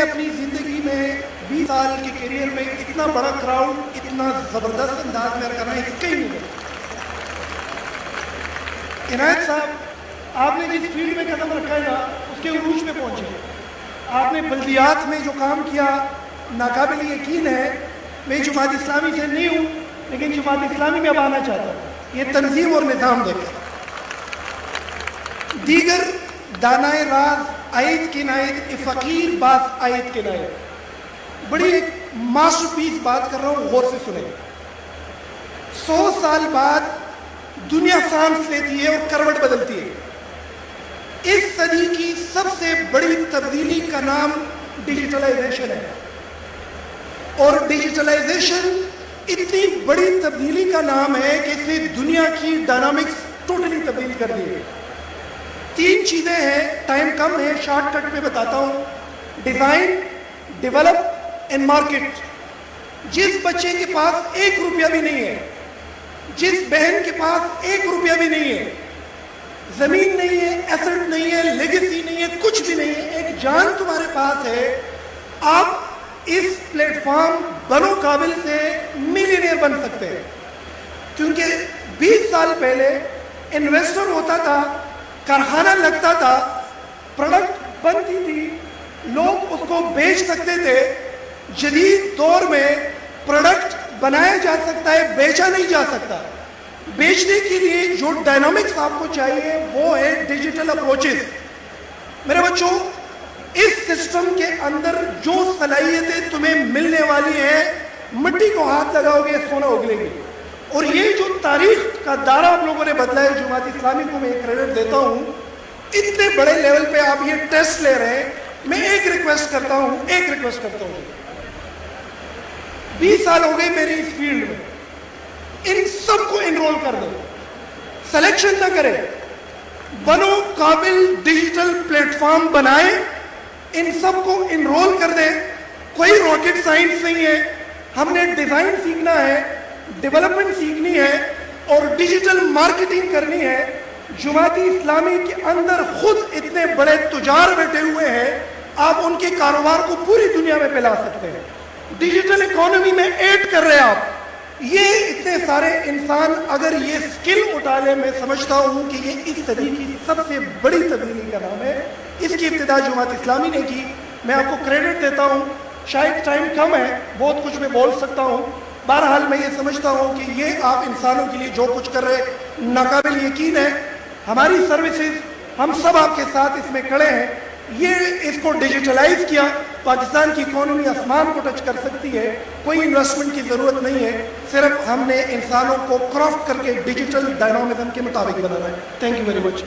اپنی زندگی میں 20 سال کے کیریئر میں اتنا بڑا کراؤڈ اتنا زبردست انداز میں کرنا ہے کہیں نہیں ملا۔ عنایت صاحب، آپ نے جس فیلڈ میں قدم رکھا ہے نا اس کے عروج پہ پہنچے۔ آپ نے بلدیات میں جو کام کیا ناقابل یقین ہے۔ میں جماعت اسلامی سے نہیں ہوں لیکن جماعت اسلامی میں اب آنا چاہتا ہوں، یہ تنظیم اور نظام دیکھیں۔ دیگر دانائے راز آیت کے نائد فقیر باز آیت کے نائد، بڑی ایک ماسٹر پیس بات کر رہا ہوں، غور سے سنیں۔ 100 سال بعد دنیا سانس لیتی ہے اور کروٹ بدلتی ہے۔ اس صدی کی سب سے بڑی تبدیلی کا نام ڈیجیٹلائزیشن ہے، اور ڈیجیٹلائزیشن اتنی بڑی تبدیلی کا نام ہے کہ اس نے دنیا کی ڈائنامکس ٹوٹلی تبدیل کر دی ہے۔ 3 چیزیں ہیں، ٹائم کم ہے، شارٹ کٹ میں بتاتا ہوں۔ Design, develop and market. جس بچے کے پاس 1 روپیہ بھی نہیں ہے، جس بہن کے پاس 1 روپیہ بھی نہیں ہے، زمین نہیں ہے، ایسٹ نہیں ہے، لیگیسی نہیں ہے، کچھ بھی نہیں ہے، ایک جان تمہارے پاس ہے، آپ اس پلیٹ فارم بنو قابل سے ملینئر بن سکتے ہیں۔ کیونکہ 20 سال پہلے انویسٹر ہوتا تھا، کارخانہ لگتا تھا، پروڈکٹ بنتی تھی، لوگ اس کو بیچ سکتے تھے۔ جدید دور میں پروڈکٹ بنایا جا سکتا ہے، بیچا نہیں جا سکتا۔ بیچنے کے لیے جو ڈائنامکس آپ کو چاہیے وہ ہے ڈیجیٹل اپروچز۔ میرے بچوں، اس سسٹم کے اندر جو صلاحیتیں تمہیں ملنے والی ہیں، مٹی کو ہاتھ لگاؤ گے سونا اگلے گی۔ اور یہ جو تاریخ کا دائرہ آپ لوگوں نے بدلا ہے، جماعت اسلامی کو میں ایک کریڈٹ دیتا ہوں۔ اتنے بڑے لیول پہ آپ یہ ٹیسٹ لے رہے ہیں، میں ایک ریکویسٹ کرتا ہوں 20 سال ہو گئے میری اس فیلڈ میں، ان سب کو انرول کر دو، سلیکشن نہ کرے، بنو قابل ڈیجیٹل پلیٹ فارم بنائے، ان سب کو انرول کر دیں۔ کوئی راکٹ سائنس نہیں ہے، ہم نے ڈیزائن سیکھنا ہے، ڈیولپمنٹ سیکھنی ہے اور ڈیجیٹل مارکیٹنگ کرنی ہے۔ جماعت اسلامی کے اندر خود اتنے بڑے تجار بیٹھے ہوئے ہیں، آپ ان کے کاروبار کو پوری دنیا میں پھیلا سکتے ہیں، ڈیجیٹل اکانومی میں ایڈ کر رہے ہیں آپ۔ یہ اتنے سارے انسان اگر یہ سکل اٹھا لیں، میں سمجھتا ہوں کہ یہ اس صدی کی سب سے بڑی تبدیلی کا نام ہے۔ اس کی ابتدا جماعت اسلامی نے کی، میں آپ کو کریڈٹ دیتا ہوں۔ شاید ٹائم کم ہے، بہت کچھ میں بول سکتا ہوں، بہرحال میں یہ سمجھتا ہوں کہ یہ آپ انسانوں کے لیے جو کچھ کر رہے ناقابل یقین ہے۔ ہماری سروسز، ہم سب آپ کے ساتھ اس میں کھڑے ہیں۔ یہ اس کو ڈیجیٹلائز کیا، پاکستان کی اکانومی آسمان کو ٹچ کر سکتی ہے، کوئی انویسٹمنٹ کی ضرورت نہیں ہے، صرف ہم نے انسانوں کو کرافٹ کر کے ڈیجیٹل ڈائنامزم کے مطابق بنانا ہے۔ Thank you very much.